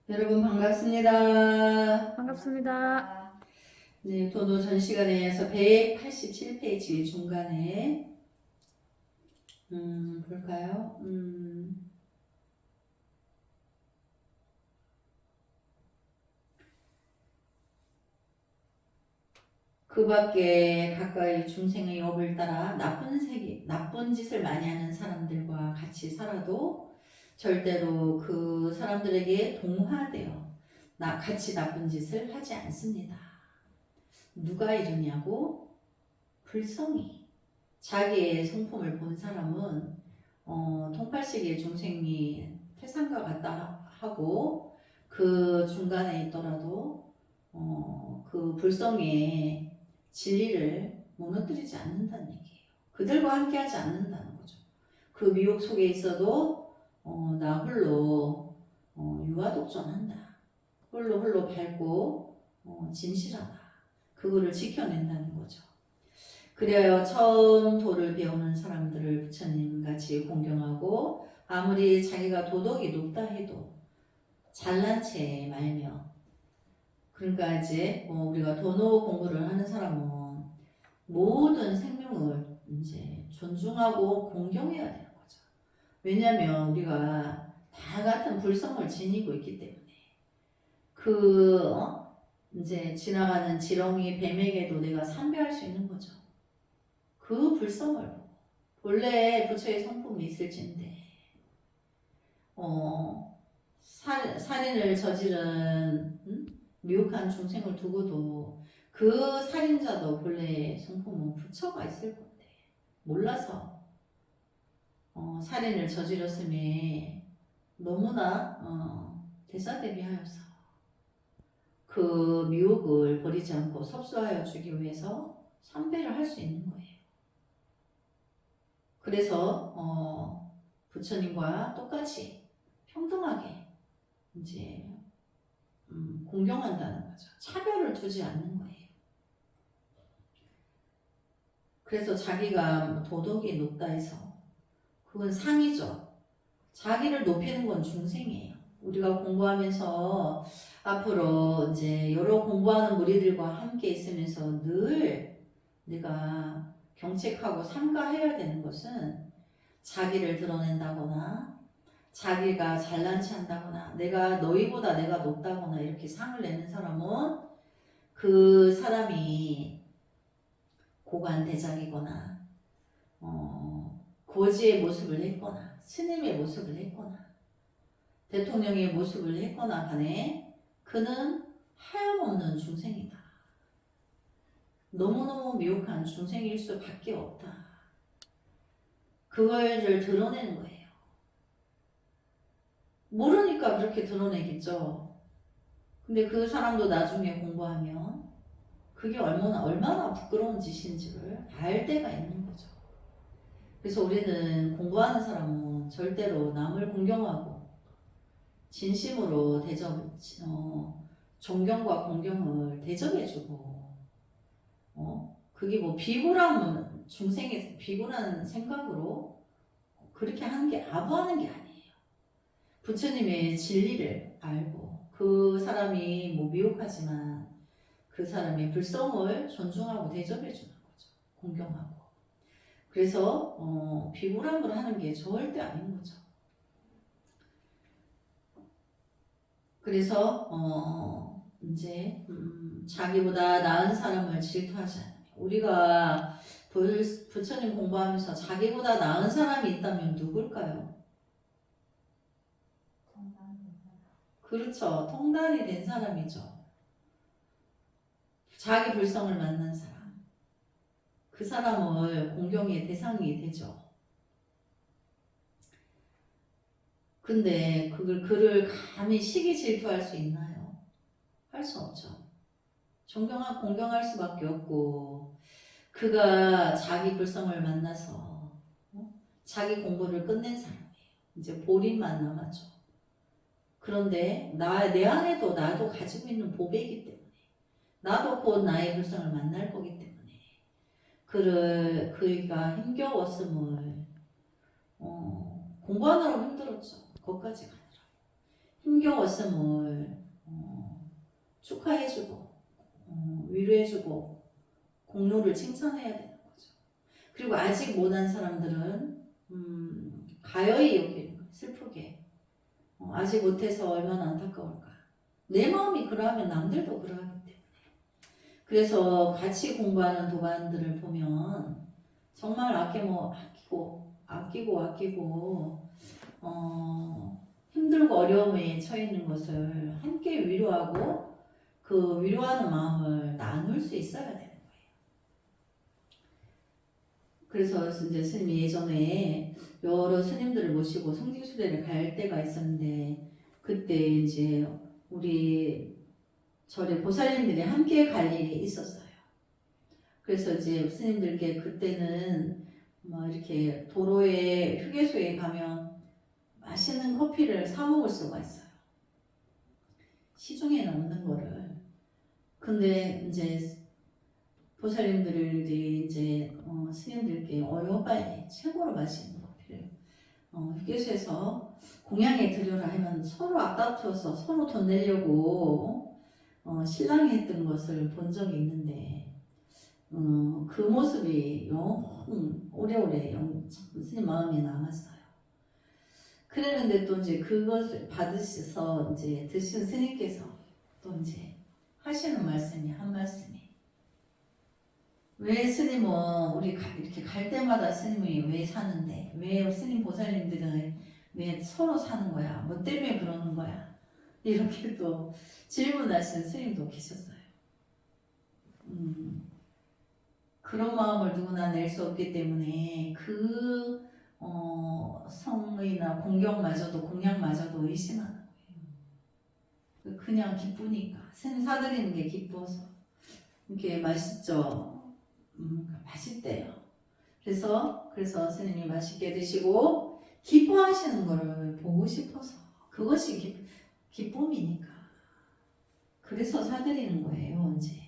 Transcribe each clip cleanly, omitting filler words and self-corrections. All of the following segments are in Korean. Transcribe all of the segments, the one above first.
여러분 반갑습니다. 반갑습니다. 네, 도노 전 시간에서 187페이지 중간에 볼까요? 그 밖에 가까이 중생의 업을 따라 나쁜 짓을 많이 하는 사람들과 같이 살아도 절대로 그 사람들에게 동화되어 같이 나쁜 짓을 하지 않습니다. 누가 이러냐고? 불성이. 자기의 성품을 본 사람은 통팔시기의 중생이 태산과 같다 하고 그 중간에 있더라도 그 불성의 진리를 무너뜨리지 않는다는 얘기예요. 그들과 함께하지 않는다는 거죠. 그 미혹 속에 있어도 나 홀로 유아독존한다. 홀로 밝고 진실하다. 그거를 지켜낸다는 거죠. 그래야 처음 도를 배우는 사람들을 부처님같이 공경하고 아무리 자기가 도덕이 높다 해도 잘난 채 말며, 그러니까 이제 우리가 도노 공부를 하는 사람은 모든 생명을 이제 존중하고 공경해야 되는 거죠. 왜냐하면 우리가 다 같은 불성을 지니고 있기 때문에 이제 지나가는 지렁이 뱀에게도 내가 삼배할 수 있는 거죠. 그 불성을 보고 본래 부처의 성품이 있을진데 살인을 저지른 미혹한 중생을 두고도 그 살인자도 본래 성품은 부처가 있을 건데 몰라서 살인을 저질렀음에 너무나 대사대비하여서 그 미혹을 버리지 않고 섭수하여 주기 위해서 삼배를 할 수 있는 거예요. 그래서 부처님과 똑같이 평등하게 이제 공경한다는 거죠. 차별을 두지 않는 거예요. 그래서 자기가 도덕이 높다 해서 그건 상이죠. 자기를 높이는 건 중생이에요. 우리가 공부하면서 앞으로 이제 여러 공부하는 무리들과 함께 있으면서 늘 내가 경책하고 삼가해야 되는 것은 자기를 드러낸다거나 자기가 잘난 체 한다거나 너희보다 내가 높다거나 이렇게 상을 내는 사람은 그 사람이 고관대장이거나 고지의 모습을 했거나 스님의 모습을 했거나 대통령의 모습을 했거나 간에 그는 하염없는 중생이다. 너무너무 미혹한 중생일 수밖에 없다. 그거를 드러내는 거예요. 모르니까 그렇게 드러내겠죠. 근데 그 사람도 나중에 공부하면 그게 얼마나 부끄러운 짓인지를 알 때가 있는 거죠. 그래서 우리는 공부하는 사람은 절대로 남을 공경하고 진심으로 존경과 공경을 대접해주고 그게 뭐 비굴한 중생에서 비굴한 생각으로 그렇게 하는 게 아부하는 게 아니에요. 부처님의 진리를 알고 그 사람이 뭐 미혹하지만 그 사람의 불성을 존중하고 대접해주는 거죠. 공경하고. 그래서 비굴한 걸 하는 게 절대 아닌 거죠. 그래서 이제 자기보다 나은 사람을 질투하지 않아요. 우리가 부처님 공부하면서 자기보다 나은 사람이 있다면 누굴까요? 그렇죠. 통단이 된 사람이죠. 자기 불성을 만난 사람. 그 사람을 공경의 대상이 되죠. 근데 그를 감히 시기 질투할 수 있나요? 할 수 없죠. 공경할 수밖에 없고 그가 자기 불성을 만나서 자기 공부를 끝낸 사람이에요. 이제 보림만 남았죠. 그런데 내 안에도 나도 가지고 있는 보배이기 때문에 나도 곧 나의 불성을 만날 거기 때문에 그가 힘겨웠음을 공부하느라고 힘들었죠. 거기까지 가느라 힘겨웠음을 축하해주고 위로해주고 공로를 칭찬해야 되는 거죠. 그리고 아직 못한 사람들은 가여이 여기는 거예요. 슬프게 아직 못해서 얼마나 안타까울까. 내 마음이 그러하면 남들도 그러하기 때문에. 그래서 같이 공부하는 도반들을 보면 정말 아끼고 힘들고 어려움에 처해 있는 것을 함께 위로하고 그 위로하는 마음을 나눌 수 있어야 되는 거예요. 그래서 이제 스님이 예전에 여러 스님들을 모시고 성지수대를 갈 때가 있었는데 그때 이제 우리 절에 보살님들이 함께 갈 일이 있었어요. 그래서 이제 스님들께 그때는 뭐 이렇게 도로에 휴게소에 가면 맛있는 커피를 사 먹을 수가 있어요. 시중에는 없는 거를. 근데 이제 보살님들이 이제 스님들께 오빠에 최고로 맛있는 커피를 휴게소에서 공양에 드려라 하면 서로 앞다퉈서 서로 돈 내려고 신랑이 했던 것을 본 적이 있는데 그 모습이 오래오래 스님 마음에 남았어요. 그랬는데 또 이제 그것을 받으셔서 이제 드신 스님께서 또 이제 하시는 말씀이 한 말씀이 왜 스님은 우리 이렇게 갈 때마다 스님이 왜 사는데 왜 스님 보살님들은 왜 서로 사는 거야? 뭐 때문에 그러는 거야? 이렇게 또 질문하시는 스님도 계셨어요. 그런 마음을 누구나 낼 수 없기 때문에 그 성의나 공양마저도 의심하는 거예요. 그냥 기쁘니까 스님 사드리는 게 기뻐서 이렇게 맛있죠. 맛있대요. 그래서 스님이 맛있게 드시고 기뻐하시는 거를 보고 싶어서 그것이 기쁨이니까 그래서 사드리는 거예요. 언제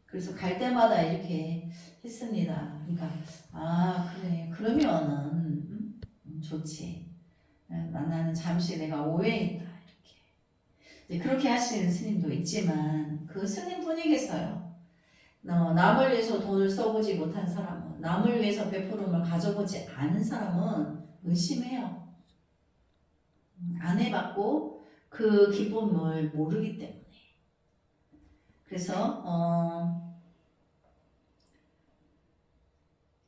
그래서 갈 때마다 이렇게 했습니다. 그러니까 그래 그러면은 좋지. 나는 잠시 내가 오해했다 이렇게 그렇게 하시는 스님도 있지만 그 스님뿐이겠어요. 남을 위해서 돈을 써보지 못한 사람은 남을 위해서 베푸름을 가져보지 않은 사람은 의심해요. 안 해봤고 그 기쁨을 모르기 때문에. 그래서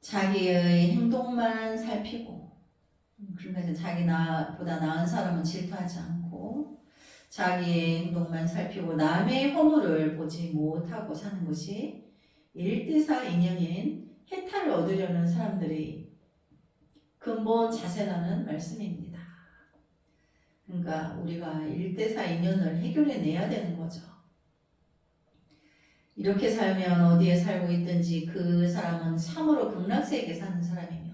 자기의 행동만 살피고 그러니까 자기보다 나은 사람은 질투하지 않고 자기의 행동만 살피고 남의 허물을 보지 못하고 사는 것이 일대사 인연인 해탈을 얻으려는 사람들의 근본 자세라는 말씀입니다. 그러니까 우리가 일대사 인연을 해결해 내야 되는 거죠. 이렇게 살면 어디에 살고 있든지 그 사람은 참으로 극락세계에 사는 사람이며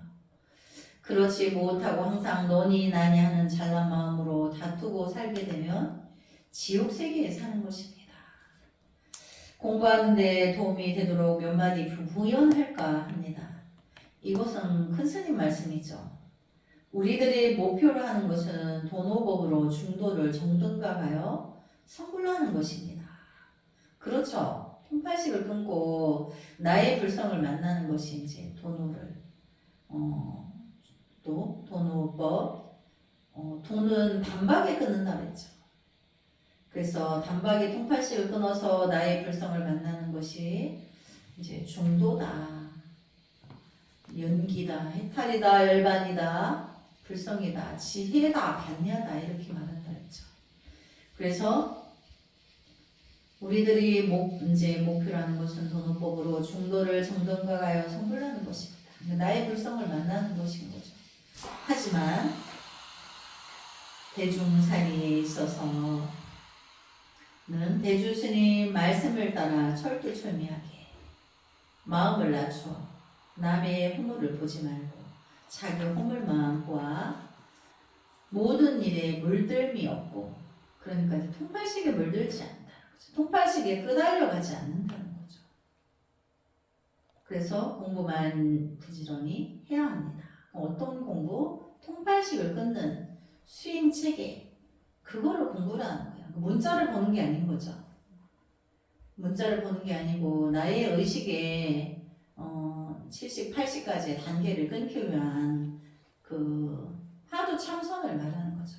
그렇지 못하고 항상 너니 나니 하는 잘난 마음으로 다투고 살게 되면 지옥세계에 사는 것입니다. 공부하는 데 도움이 되도록 몇 마디 부연할까 합니다. 이것은 큰 스님 말씀이죠. 우리들이 목표로 하는 것은 돈오법으로 중도를 정등각하여 성불하는 것입니다. 그렇죠. 통팔식을 끊고 나의 불성을 만나는 것이 이제 돈오를 또 돈오법 돈은 단박에 끊는다 그랬죠. 그래서 단박에 통팔식을 끊어서 나의 불성을 만나는 것이 이제 중도다, 연기다, 해탈이다, 열반이다, 불성이다, 지혜다, 반야다 이렇게 말한다 했죠. 그래서 우리들이 목표로 하는 것은 돈오법으로 중도를 정등각하여 성불하는 것입니다. 나의 불성을 만나는 것인 거죠. 하지만 대중살이에 있어서는 대주스님 말씀을 따라 철두철미하게 마음을 낮춰 남의 허물을 보지 말고 자기 허물만 보아 모든 일에 물들미 없고 그러니까 통팔식에 물들지 않는다. 통팔식에 끄달려가지 않는다는 거죠. 그래서 공부만 부지런히 해야 합니다. 어떤 공부? 통팔식을 끊는 수임체계 그거를 공부를 하는 거예요. 문자를 보는 게 아닌 거죠. 문자를 보는 게 아니고 나의 의식에 70, 80까지의 단계를 끊기 위한 그 화두 참선을 말하는 거죠.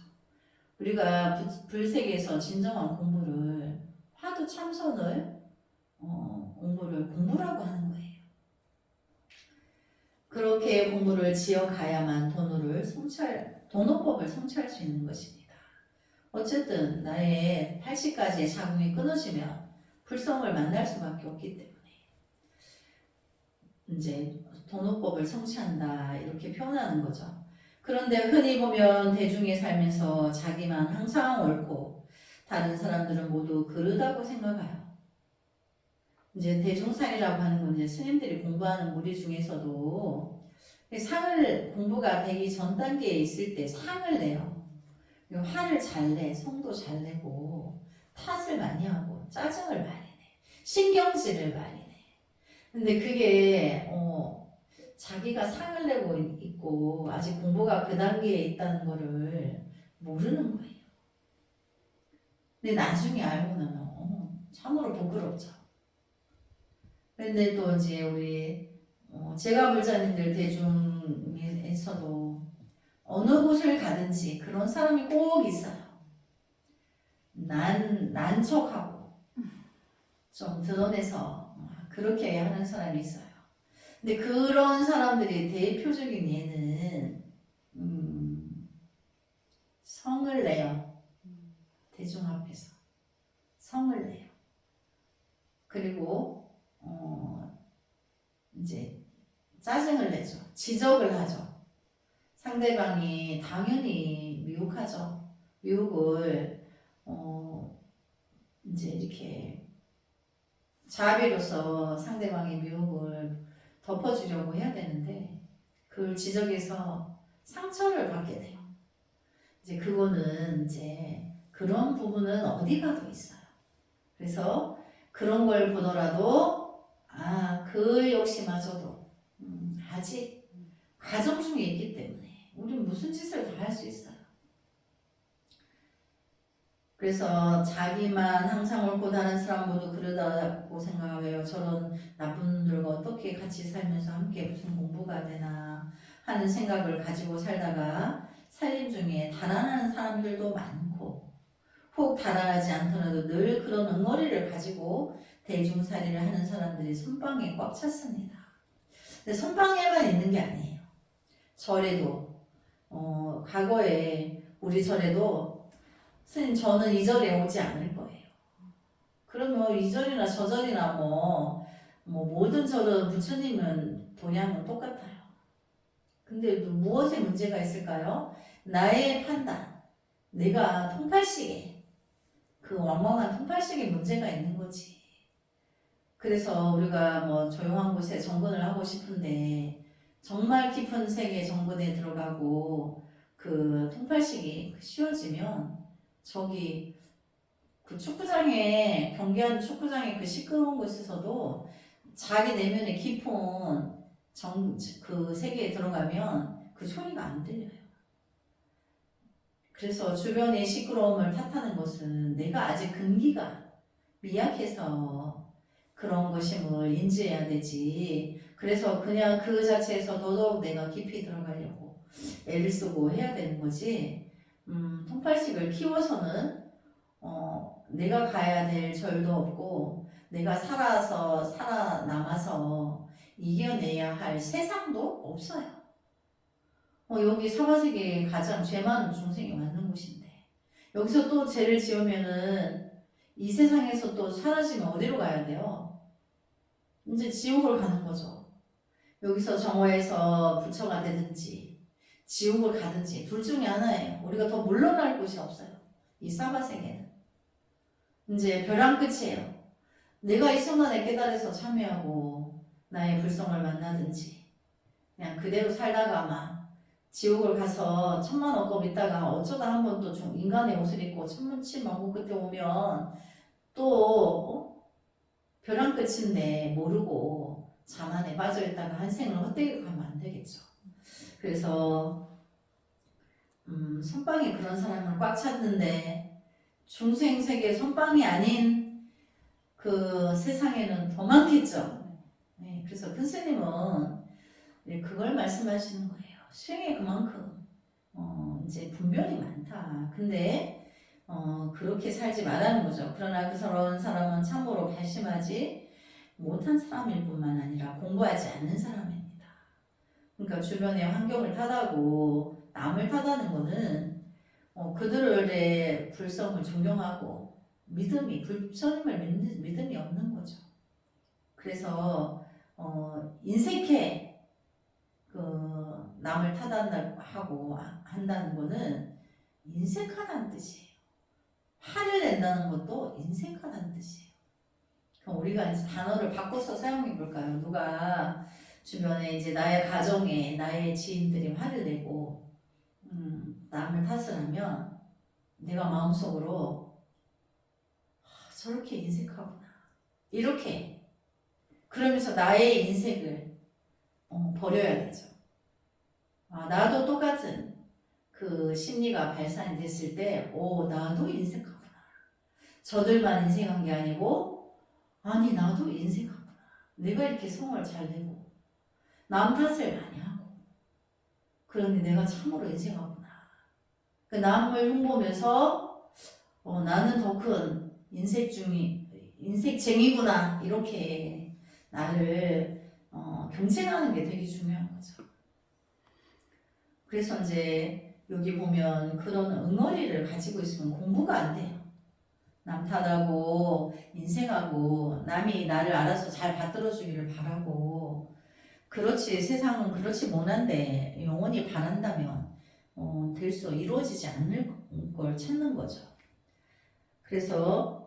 우리가 불세계에서 진정한 공부를 화두 참선을 공부라고 하는 거예요. 그렇게 공부를 지어가야만 돈호법을 성취할 수 있는 것입니다. 어쨌든 나의 80가지의 자궁이 끊어지면 불성을 만날 수밖에 없기 때문에 이제 돈호법을 성취한다 이렇게 표현하는 거죠. 그런데 흔히 보면 대중에 살면서 자기만 항상 옳고 다른 사람들은 모두 그르다고 생각해요. 이제 대중상이라고 하는 건 이제 스님들이 공부하는 무리 중에서도 상을 공부가 되기 전 단계에 있을 때 상을 내요. 화를 잘 내, 성도 잘 내고 탓을 많이 하고 짜증을 많이 내, 신경질을 많이 내. 근데 그게 자기가 상을 내고 있고 아직 공부가 그 단계에 있다는 거를 모르는 거예요. 근데 나중에 알고 나면 참으로 부끄럽죠. 근데 또 이제 우리 제가불자님들 대중에서도 어느 곳을 가든지 그런 사람이 꼭 있어요. 난척하고 좀 드러내서 그렇게 하는 사람이 있어요. 근데 그런 사람들이 대표적인 예는 성을 내요. 대중 앞에서 성을 내요. 그리고 이제 짜증을 내죠. 지적을 하죠. 상대방이 당연히 미혹하죠. 미혹을 이제 이렇게 자비로서 상대방의 미혹을 덮어주려고 해야 되는데 그걸 지적해서 상처를 받게 돼요. 이제 그거는 이제 그런 부분은 어디 가도 있어요. 그래서 그런 걸 보더라도 그 욕심마저도 아직 가정 중에 있기 때문에 우리는 무슨 짓을 다 할 수 있어요. 그래서 자기만 항상 옳고 다른 사람 모두 그러다고 생각하며 저런 나쁜 놈들과 어떻게 같이 살면서 함께 무슨 공부가 되나 하는 생각을 가지고 살다가 살림 중에 달아나는 사람들도 많고 혹 달아나지 않더라도 늘 그런 응어리를 가지고 대중살이를 하는 사람들이 선방에 꽉 찼습니다. 근데 선방에만 있는 게 아니에요. 절에도 과거에 우리 절에도 스님 저는 이 절에 오지 않을 거예요. 그러면 이 절이나 저 절이나 모든 절은 부처님은 동양은 똑같아요. 근데 무엇에 문제가 있을까요? 나의 판단, 내가 통팔식에 그 왕왕한 통팔식에 문제가 있는 거지. 그래서 우리가 조용한 곳에 정근을 하고 싶은데 정말 깊은 세계 정근에 들어가고 그 통팔식이 쉬워지면 저기 그 축구장에 경기하는 축구장에 그 시끄러운 곳에서도 자기 내면의 깊은 그 세계에 들어가면 그 소리가 안 들려요. 그래서 주변의 시끄러움을 탓하는 것은 내가 아직 근기가 미약해서 그런 것임을 인지해야 되지. 그래서 그냥 그 자체에서 더더욱 내가 깊이 들어가려고 애를 쓰고 해야 되는 거지. 통팔식을 키워서는 내가 가야 될 절도 없고 내가 살아남아서 이겨내야 할 세상도 없어요. 여기 사바세계에 가장 죄 많은 중생이 왔는 곳인데 여기서 또 죄를 지으면은 이 세상에서 또 사라지면 어디로 가야 돼요? 이제 지옥을 가는 거죠. 여기서 정오에서 부처가 되든지 지옥을 가든지 둘 중에 하나예요. 우리가 더 물러날 곳이 없어요. 이 사바세계는 이제 벼랑 끝이에요. 내가 이 순간에 깨달아서 참여하고 나의 불성을 만나든지 그냥 그대로 살다가 아마 지옥을 가서 천만 억겁 있다가 어쩌다 한 번 또 인간의 옷을 입고 천문치 망고 끝에 오면 또 벼랑 끝인데 모르고 자만에 빠져있다가 한 생을 헛되게 가면 안 되겠죠. 그래서 선방에 그런 사람을 꽉 찼는데 중생세계 선방이 아닌 그 세상에는 더 많겠죠. 네, 그래서 큰 스님은 그걸 말씀하시는 거예요. 수행에 그만큼 이제 분별이 많다. 근데 그렇게 살지 말라는 거죠. 그러나 그런 사람은 참으로 발심하지 못한 사람일 뿐만 아니라 공부하지 않는 사람입니다. 그러니까 주변의 환경을 탓하고 남을 탓하는 거는 그들의 불성을 존경하고 부처님을 믿는 믿음이 없는 거죠. 그래서 인색해 남을 탓하고 한다는 거는 인색하다는 뜻이에요. 화를 낸다는 것도 인색하다는 뜻이에요. 그럼 우리가 이제 단어를 바꿔서 사용해 볼까요? 누가 주변에 이제 나의 가정에 나의 지인들이 화를 내고 남을 탓을 하면 내가 마음속으로 저렇게 인색하구나 이렇게 그러면서 나의 인색을 버려야 되죠. 나도 똑같은 그 심리가 발산이 됐을 때 나도 인색하구나. 저들만 인색한 게 아니고 아니 나도 인색하구나. 내가 이렇게 성을 잘 내고 남 탓을 많이 하고 그런데 내가 참으로 인색하구나. 그 남을 흉보면서 나는 더 큰 인색쟁이구나 이렇게 나를 경쟁하는 게 되게 중요한 거죠. 그래서 이제 여기 보면 그런 응어리를 가지고 있으면 공부가 안 돼요. 남 탓하고 인생하고 남이 나를 알아서 잘 받들어주기를 바라고 그렇지 세상은 그렇지 못한데 영원히 바란다면 이루어지지 않을 걸 찾는 거죠. 그래서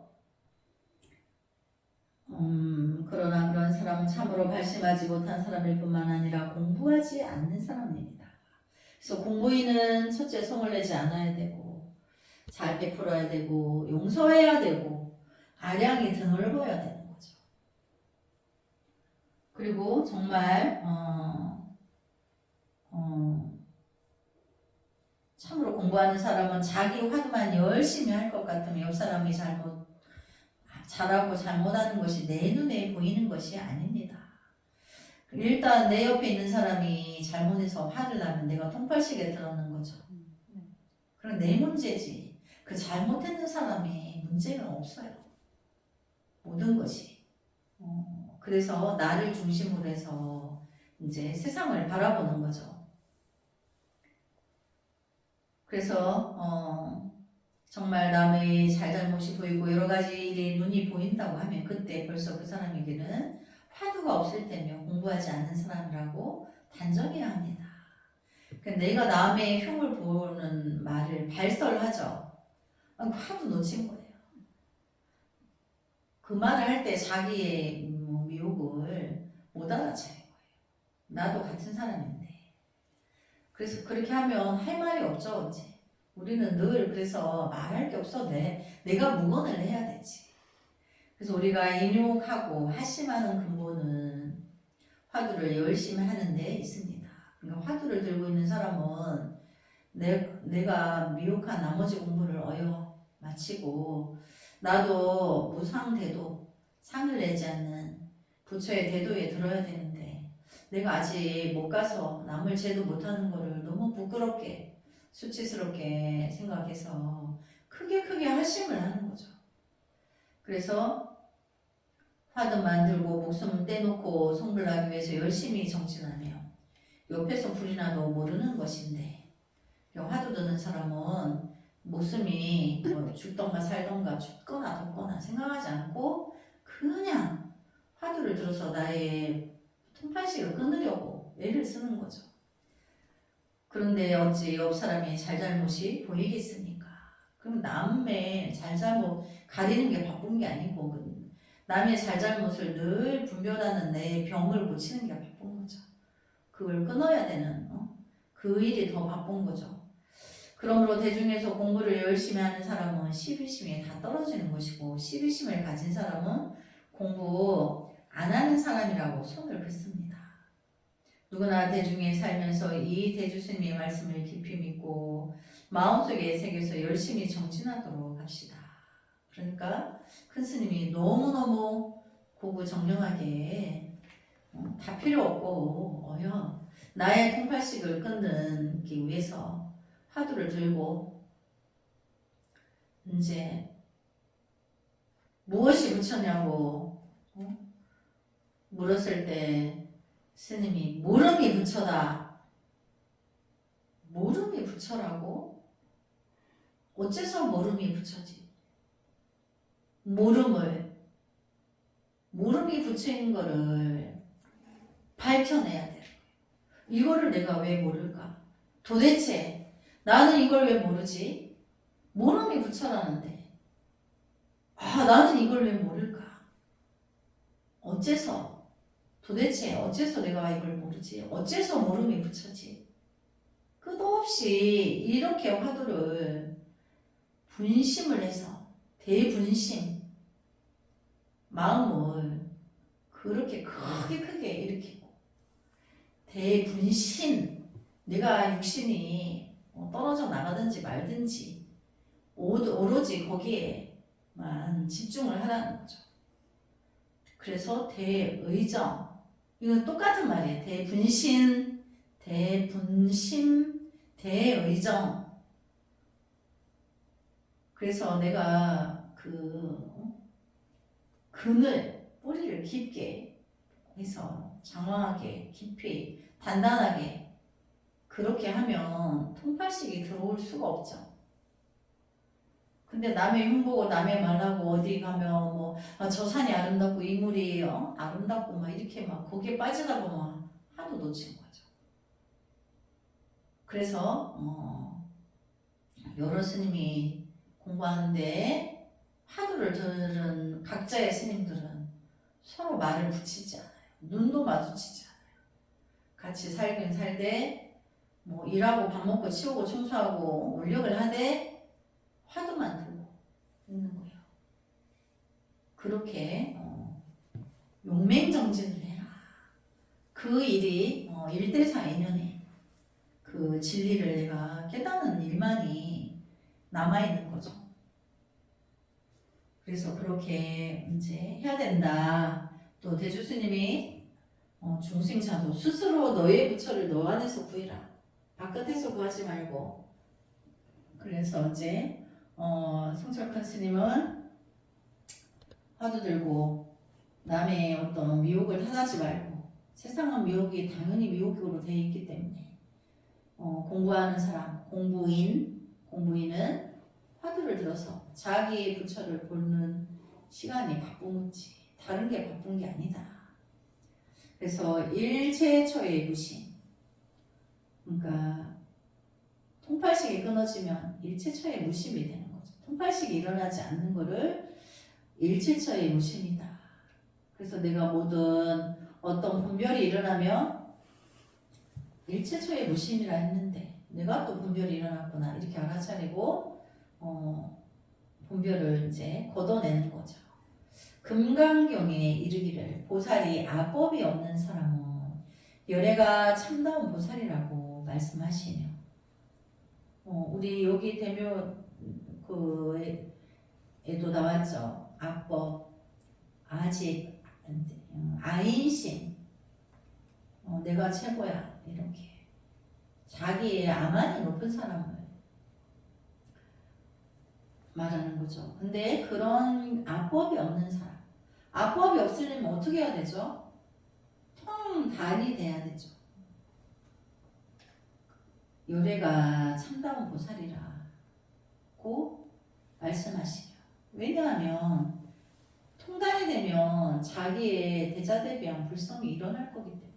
그러나 그런 사람은 참으로 발심하지 못한 사람일 뿐만 아니라 공부하지 않는 사람입니다. 그래서 공부인은 첫째 성을 내지 않아야 되고 잘 베풀어야 되고 용서해야 되고 아량이 드넓어야 되는 거죠. 그리고 정말 참으로 공부하는 사람은 자기 화두만 열심히 할 것 같으면 옆 사람이 잘하고 잘못하는 것이 내 눈에 보이는 것이 아닙니다. 일단 내 옆에 있는 사람이 잘못해서 화를 나면 내가 통팔식에 들어는 거죠. 그럼 내 문제지. 그 잘못했는 사람이 문제는 없어요. 모든 것이. 그래서 나를 중심으로 해서 이제 세상을 바라보는 거죠. 그래서 정말 남의 잘잘못이 보이고 여러 가지 일이 눈이 보인다고 하면 그때 벌써 그 사람에게는 화두가 없을 때면 공부하지 않는 사람이라고 단정해야 합니다. 내가 남의 흉을 보는 말을 발설하죠. 화두 놓친 거예요. 그 말을 할 때 자기의 미혹을 못 알아채는 거예요. 나도 같은 사람인데. 그래서 그렇게 하면 할 말이 없죠, 이제. 우리는 늘 그래서 말할 게 없어. 내가 묵언을 해야 되지. 그래서 우리가 인욕하고 하심하는 근본은 화두를 열심히 하는 데 있습니다. 그러니까 화두를 들고 있는 사람은 내가 미혹한 나머지 공부를 마치고 나도 무상대도 상을 내지 않는 부처의 대도에 들어야 되는데 내가 아직 못 가서 남을 제도 못하는 거를 너무 부끄럽게 수치스럽게 생각해서 크게 하심을 하는 거죠. 그래서 화두만 들고 목숨 떼놓고 성불하기 위해서 열심히 정진하며 옆에서 불이 나도 모르는 것인데 화두 드는 사람은 목숨이 죽던가 살던가 죽거나 덥거나 생각하지 않고 그냥 화두를 들어서 나의 통팔식을 끊으려고 애를 쓰는 거죠. 그런데 어찌 옆 사람이 잘잘못이 보이겠습니까? 그럼 남의 잘잘못 가리는 게 바쁜 게 아니고 남의 잘잘못을 늘 분별하는 내 병을 고치는 게 바쁜 거죠. 그걸 끊어야 되는 그 일이 더 바쁜 거죠. 그러므로 대중에서 공부를 열심히 하는 사람은 시비심이 다 떨어지는 것이고 시비심을 가진 사람은 공부 안 하는 사람이라고 손을 긋습니다. 누구나 대중에 살면서 이 대주스님의 말씀을 깊이 믿고 마음속에 새겨서 열심히 정진하도록 합시다. 그러니까 큰 스님이 너무너무 고구정령하게 다 필요 없고 나의 통팔식을 끊기 위해서 화두를 들고 이제 무엇이 부처냐고 물었을 때 스님이 모름이 부처다. 모름이 부처라고? 어째서 모름이 부처지? 모름이 부처인 거를 밝혀내야 돼. 이거를 내가 왜 모를까? 도대체 나는 이걸 왜 모르지? 모름이 부처라는데 나는 이걸 왜 모를까? 도대체 어째서 내가 이걸 모르지? 어째서 모름이 부처지? 끝없이 이렇게 화두를 분심을 해서 대분심 마음을 그렇게 크게 일으키고 대분신 내가 육신이 떨어져 나가든지 말든지 오로지 거기에만 집중을 하라는 거죠. 그래서 대의정 이건 똑같은 말이에요. 대분신, 대분심, 대의정. 그래서 내가 뿌리를 깊게 해서 장황하게 깊이 단단하게 그렇게 하면 통팔식이 들어올 수가 없죠. 근데 남의 흉보고 남의 말하고 어디 가면 저 산이 아름답고 이 물이 아름답고 막 이렇게 막 거기에 빠지다 보면 하도 놓친 거죠. 그래서 여러 스님이 공부하는데 하두를 들은 각자의 스님들은 서로 말을 붙이지 않아요. 눈도 마주치지 않아요. 같이 살긴 살되 일하고 밥 먹고 치우고 청소하고 올력을 하되 화두만 들고 있는 거예요. 그렇게 용맹정진을 해라. 그 일이 일대사인연에 그 진리를 내가 깨닫는 일만이 남아있는 거죠. 그래서 그렇게 이제 해야 된다. 또 대주스님이 중생자도 스스로 너의 부처를 너 안에서 구해라. 바깥에서 구하지 말고. 그래서 이제 성철큰 스님은 화두 들고 남의 어떤 미혹을 하지 말고 세상은 미혹이 당연히 미혹으로 되어 있기 때문에 공부하는 사람, 공부인은 화두를 들어서 자기의 부처를 보는 시간이 바쁜 거지 다른 게 바쁜 게 아니다. 그래서 일체처의 무심 그러니까 통팔식이 끊어지면 일체처의 무심이 되는 거죠. 통팔식이 일어나지 않는 거를 일체처의 무심이다. 그래서 내가 모든 어떤 분별이 일어나면 일체처의 무심이라 했는데 내가 또 분별이 일어났구나 이렇게 알아차리고 분별을 이제 걷어내는 거죠. 금강경에 이르기를 보살이 아법이 없는 사람은 열애가 참다운 보살이라고 말씀하시며 우리 여기 대묘 에도 나왔죠. 아법, 아집, 아인심 내가 최고야 이렇게 자기의 아만이 높은 사람을 말하는 거죠. 근데 그런 아법이 없는 사람 아법이 없으려면 어떻게 해야 되죠? 통달이 돼야 되죠. 열애가 참다운 보살이라고 말씀하시며 왜냐하면 통달이 되면 자기의 대자대비한 불성이 일어날 거기 때문에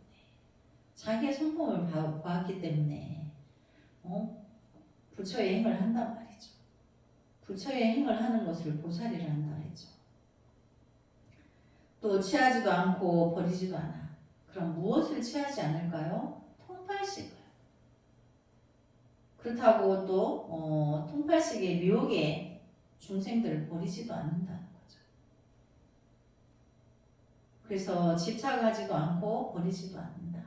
자기의 성품을 보았기 때문에 부처의 행을 한단 말이죠. 부처의 행을 하는 것을 보살이라 한다 했죠. 또 취하지도 않고 버리지도 않아. 그럼 무엇을 취하지 않을까요? 통팔식을. 그렇다고 또 통팔식의 묘에 중생들을 버리지도 않는다는 거죠. 그래서 집착하지도 않고 버리지도 않는다.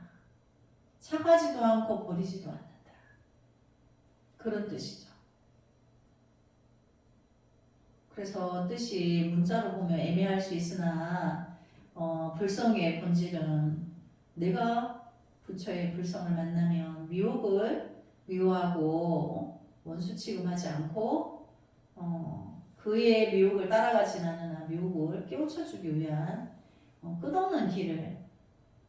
착하지도 않고 버리지도 않는다. 그런 뜻이죠. 그래서 뜻이 문자로 보면 애매할 수 있으나 불성의 본질은 내가 부처의 불성을 만나면 미혹을 미워하고 원수 취급하지 않고 그의 미혹을 따라가진 않으나 미혹을 깨우쳐주기 위한 끝없는 길을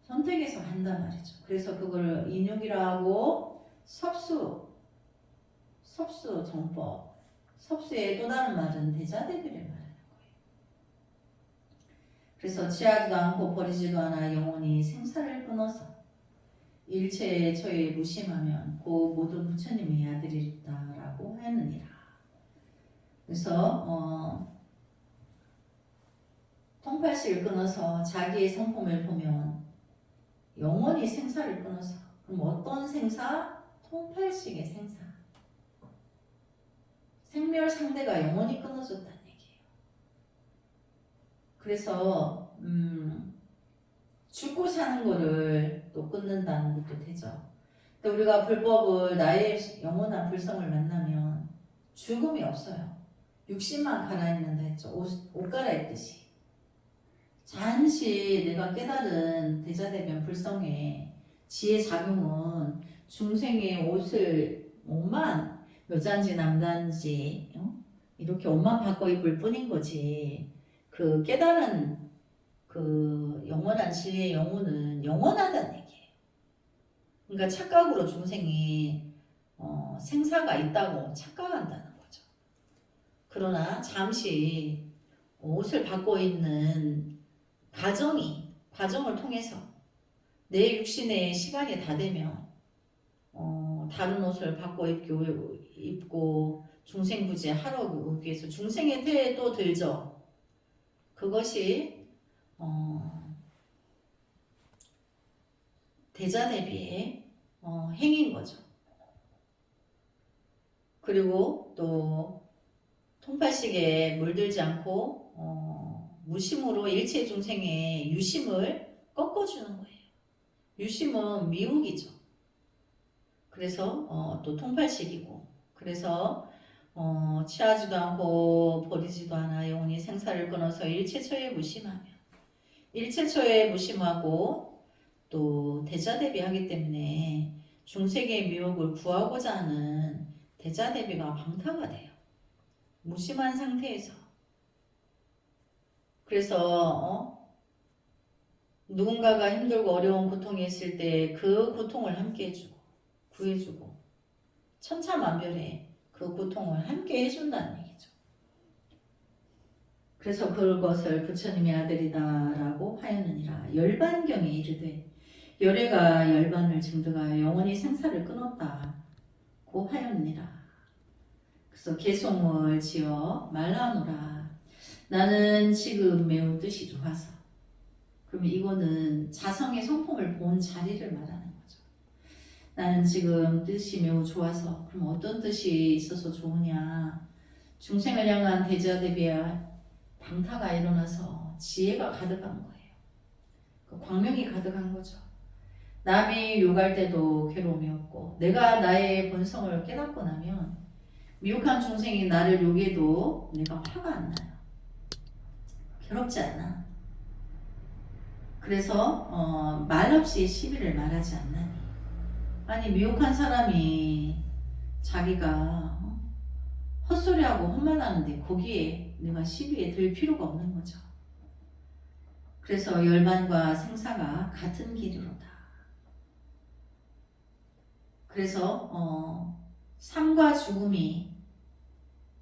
선택해서 한단 말이죠. 그래서 그걸 인욕이라고 섭수 정법, 섭수의 또 다른 말은 대자대비를 말하는 거예요. 그래서 취하지도 않고 버리지도 않아 영원히 생사를 끊어서 일체의 처에 무심하면 그 모든 부처님의 아들이다라고 하느니라. 그래서 통팔식을 끊어서 자기의 성품을 보면 영원히 생사를 끊어서, 그럼 어떤 생사? 통팔식의 생사. 생멸 상대가 영원히 끊어졌다는 얘기예요. 그래서 죽고 사는 거를 또 끊는다는 것도 되죠. 근데 우리가 불법을 나의 영원한 불성을 만나면 죽음이 없어요. 육신만 갈아입는다 했죠. 옷 갈아입듯이. 잠시 내가 깨달은 대자대변 불성의 지혜 작용은 중생의 옷만 여자인지 남자인지 이렇게 옷만 바꿔 입을 뿐인 거지. 그 깨달은 그 영원한 지혜의 영혼은 영원하다는 얘기예요. 그러니까 착각으로 중생이 생사가 있다고 착각한다는 거죠. 그러나 잠시 옷을 바꿔 입는 과정을 통해서 내 육신의 시간이 다 되면 다른 옷을 바꿔 입고 중생부재 하러 오기 위해서 중생의 태에 또 들죠. 그것이 대자대비의 행인 거죠. 그리고 또 통팔식에 물들지 않고 무심으로 일체 중생의 유심을 꺾어주는 거예요. 유심은 미혹이죠. 그래서 또 통팔식이고, 그래서 취하지도 않고 버리지도 않아 영원히 생사를 끊어서 일체처에 무심하며, 일체처에 무심하고 또 대자대비하기 때문에 중생의 미혹을 구하고자 하는 대자대비가 방타가 돼요. 무심한 상태에서. 그래서 누군가가 힘들고 어려운 고통이 있을 때 그 고통을 함께 해주고 구해주고 천차만별의 그 고통을 함께 해준다는 얘기죠. 그래서 그것을 부처님의 아들이다라고 하였느니라. 열반경에 이르되 열애가 열반을 증득하여 영원히 생사를 끊었다고 하였느니라. 그래서 개송을 지어 말하노라. 나는 지금 매우 뜻이 좋아서. 그러면 이거는 자성의 성품을 본 자리를 말하는 거죠. 나는 지금 뜻이 매우 좋아서. 그럼 어떤 뜻이 있어서 좋으냐? 중생을 향한 대자대비와 방타가 일어나서 지혜가 가득한 거예요. 그 광명이 가득한 거죠. 남이 욕할 때도 괴로움이 없고, 내가 나의 본성을 깨닫고 나면 미혹한 중생이 나를 욕해도 내가 화가 안 나요. 괴롭지 않아. 그래서 말없이 시비를 말하지 않나니. 아니 미혹한 사람이 자기가 헛소리하고 헛말하는데 거기에 내가 시비에 들 필요가 없는 거죠. 그래서 열반과 생사가 같은 길이로다. 그래서 삶과 죽음이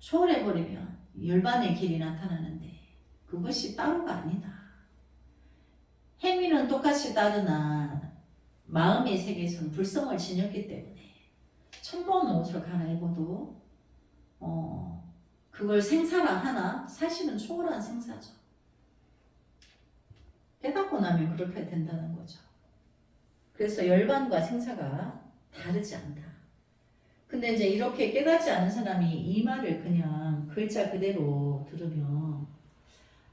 초월해버리면 열반의 길이 나타나는데 그것이 따로가 아니다. 행위는 똑같이 따르나 마음의 세계에서는 불성을 지녔기 때문에 천번 옷을 갈아입어도 그걸 생사라 하나 사실은 초월한 생사죠. 깨닫고 나면 그렇게 된다는 거죠. 그래서 열반과 생사가 다르지 않다. 근데 이제 이렇게 깨닫지 않은 사람이 이 말을 그냥 글자 그대로 들으면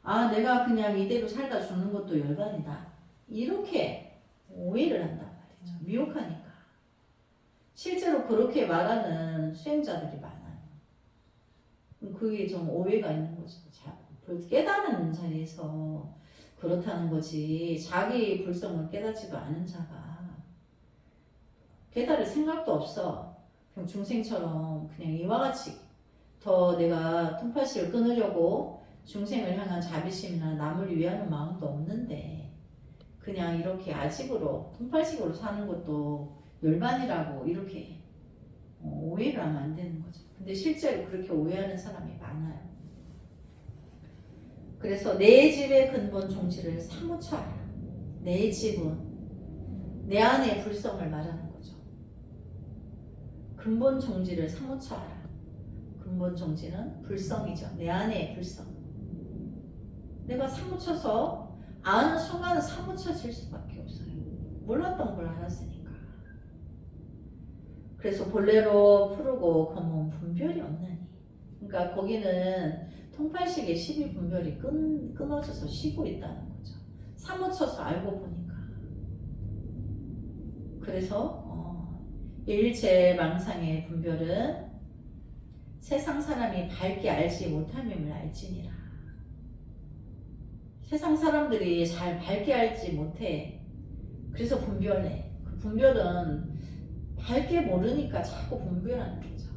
아 내가 그냥 이대로 살다 죽는 것도 열반이다. 이렇게 오해를 한단 말이죠. 미혹하니까. 실제로 그렇게 말하는 수행자들이 많아요. 그럼 그게 좀 오해가 있는 거죠. 깨달은 자리에서 그렇다는 거지. 자기 불성을 깨닫지도 않은 자가 깨달을 생각도 없어. 그냥 중생처럼 그냥 이와 같이 더 내가 통팔식을 끊으려고 중생을 향한 자비심이나 남을 위하는 마음도 없는데 그냥 이렇게 아집으로 통팔식으로 사는 것도 열반이라고 이렇게 오해를 하면 안 되는 거죠. 근데 실제로 그렇게 오해하는 사람이 많아요. 그래서 내 집의 근본 종지를 사무쳐 알아. 내 집은 내 안의 불성을 말하는 거죠. 근본 종지를 사무쳐 알아. 근본 종지는 불성이죠. 내 안의 불성. 내가 사무쳐서 아는 순간은 사무쳐질 수밖에 없어요. 몰랐던 걸 알았으니까. 그래서 본래로 푸르고 검은 분별이 없나니. 그러니까 거기는 통팔식의 12분별이 끊어져서 쉬고 있다는 거죠. 사무쳐서 알고 보니까. 그래서 일체 망상의 분별은 세상 사람이 밝게 알지 못함임을 알지니라. 세상 사람들이 잘 밝게 알지 못해. 그래서 분별해. 그 분별은 밝게 모르니까 자꾸 분별하는 거죠.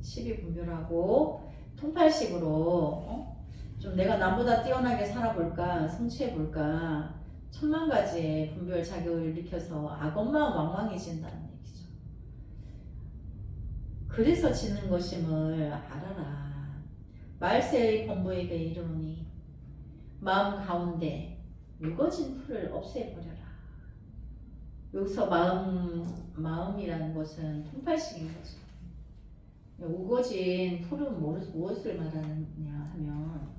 12분별하고 통팔식으로 좀 내가 남보다 뛰어나게 살아볼까, 성취해볼까, 천만 가지의 분별 자격을 일으켜서 악업마음 왕왕해진다는 얘기죠. 그래서 지는 것임을 알아라. 말세의 본부에게 이르노니 마음 가운데 우거진 풀을 없애버려라. 여기서 마음이라는 것은 통팔식인 거죠. 우거진 풀은 무엇을 말하느냐 하면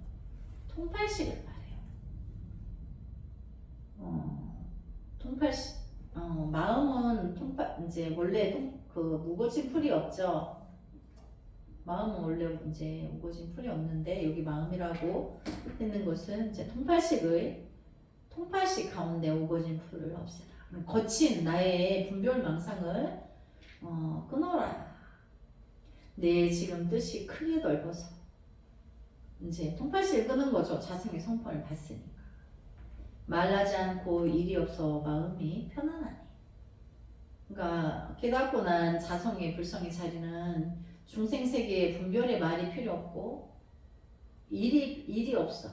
통팔식을 말해요. 통팔식, 마음은 이제 원래 그 우거진 풀이 없죠. 마음은 원래 이제 우거진 풀이 없는데 여기 마음이라고 했는 것은 이제 통팔식 가운데 우거진 풀을 없애라. 거친 나의 분별 망상을 끊어라. 내 지금 뜻이 크게 넓어서 이제 통팔식을 끄는 거죠. 자성의 성품을 봤으니까. 말하지 않고 일이 없어 마음이 편안하니. 그러니까 깨닫고 난 자성의 불성의 자리는 중생세계의 분별의 말이 필요 없고 일이 없어.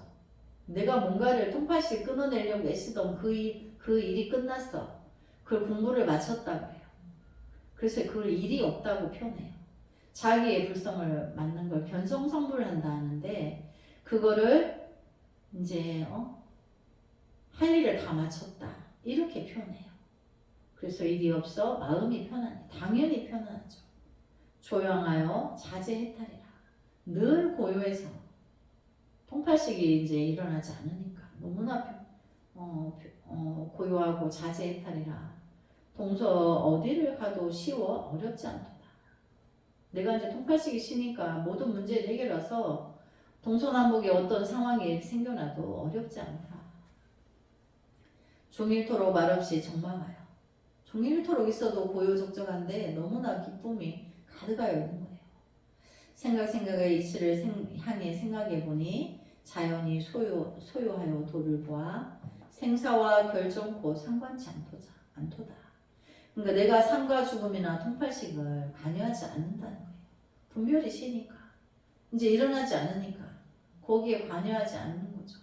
내가 뭔가를 통팔식 끊어내려고 애쓰던 그 일이 끝났어. 그걸 공부를 마쳤다고 해요. 그래서 그 일이 없다고 표현해요. 자기의 불성을 맞는 걸 변성성불한다 하는데 그거를 이제 할 일을 다 마쳤다 이렇게 표현해요. 그래서 일이 없어 마음이 편하니 당연히 편안하죠. 조용하여 자제해탈이라. 늘 고요해서 통팔식이 이제 일어나지 않으니까 너무나 고요하고 자제해탈이라. 동서 어디를 가도 쉬워 어렵지 않도다. 내가 이제 통팔식이 쉬니까 모든 문제를 해결해서 동서남북에 어떤 상황이 생겨나도 어렵지 않다. 종일토록 말없이 정망하여. 종일토록 있어도 고요적적한데 너무나 기쁨이 가득하여 있는 거예요. 생각의 이치를 향해 생각해보니 자연이 소요하여 도를 보아 생사와 결정코 상관치 않도다. 그러니까 내가 삶과 죽음이나 통팔식을 관여하지 않는다는 거예요. 분별이 쉬니까. 이제 일어나지 않으니까 거기에 관여하지 않는 거죠.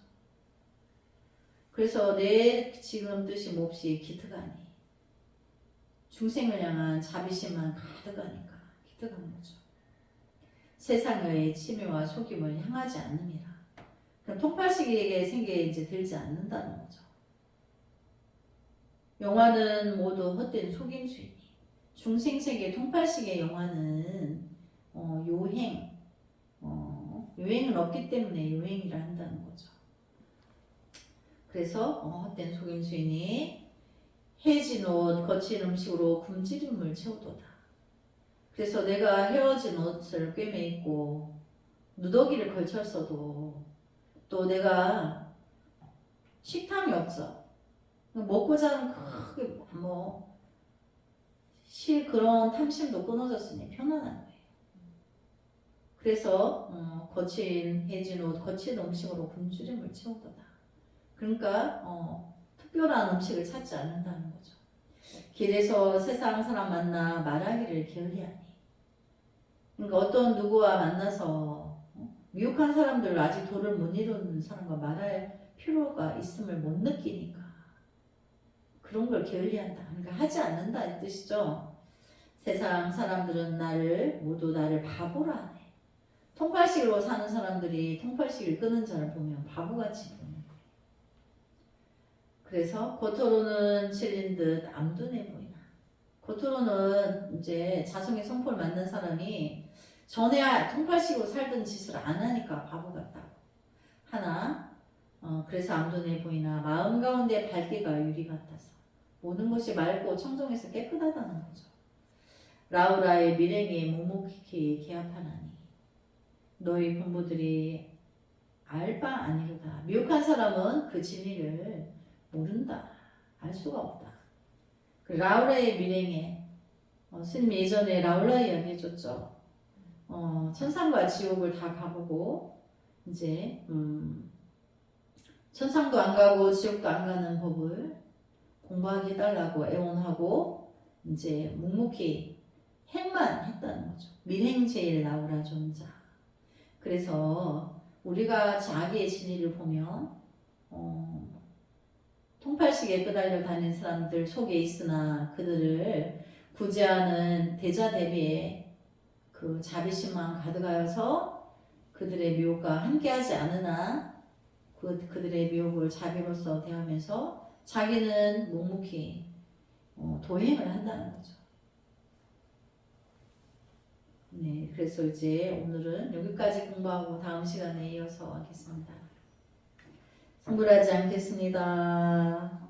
그래서 내 지금 뜻이 몹시 기특하니 중생을 향한 자비심만 가득하니까 기특한 거죠. 세상의 침해와 속임을 향하지 않음이라. 그럼 통팔식에게 생계에 이제 들지 않는다는 거죠. 영화는 모두 헛된 속임수이니 중생세계 통팔식의 영화는 유행은 없기 때문에 유행이라 한다는 거죠. 그래서 헛된 속임수이니 해진 옷 거친 음식으로 굶주림을 채우도다. 그래서 내가 헤어진 옷을 꿰매입고 누더기를 걸쳤어도 또 내가 식탐이 없어. 먹고자 하는 크게 그런 탐심도 끊어졌으니 편안한 거예요. 그래서 거친 해진 옷, 거친 음식으로 굶주림을 채우도다. 그러니까 특별한 음식을 찾지 않는다는 거죠. 길에서 세상 사람 만나 말하기를 게을리하니. 그러니까 어떤 누구와 만나서 미혹한 사람들 아직 도를 못 이루는 사람과 말할 필요가 있음을 못 느끼니까 그런 걸 게을리한다. 그러니까 하지 않는다 이 뜻이죠. 세상 사람들은 모두 나를 바보라 하네. 통팔식으로 사는 사람들이 통팔식을 끄는 자를 보면 바보같이 보는 거예요. 그래서 겉으로는 질린 듯 암둔해 보이나. 겉으로는 이제 자성의 성포를 만난 사람이 전에 통팔식으로 살던 짓을 안 하니까 바보 같다고. 하나, 그래서 암둔해 보이나 마음 가운데 밝기가 유리 같아서 모든 것이 맑고 청정해서 깨끗하다는 거죠. 라우라의 밀행에 묵묵히 개합하나니 너희 본부들이 알 바 아니로다. 미혹한 사람은 그 진리를 모른다. 알 수가 없다. 그 라우라의 밀행에 스님 예전에 라울라 이야기 해줬죠. 천상과 지옥을 다 가보고 이제 천상도 안 가고 지옥도 안 가는 법을 공부하게 해달라고 애원하고 이제 묵묵히 행만 했다는 거죠. 밀행제일 라우라 존자. 그래서 우리가 자기의 진리를 보면 통팔식에 끄달려 다니는 사람들 속에 있으나 그들을 구제하는 대자 대비에 그 자비심만 가득하여서 그들의 미혹과 함께하지 않으나 그들의 미혹을 자비로서 대하면서 자기는 묵묵히 도행을 한다는 거죠. 네, 그래서 이제 오늘은 여기까지 공부하고 다음 시간에 이어서 하겠습니다. 성불하지 않겠습니다.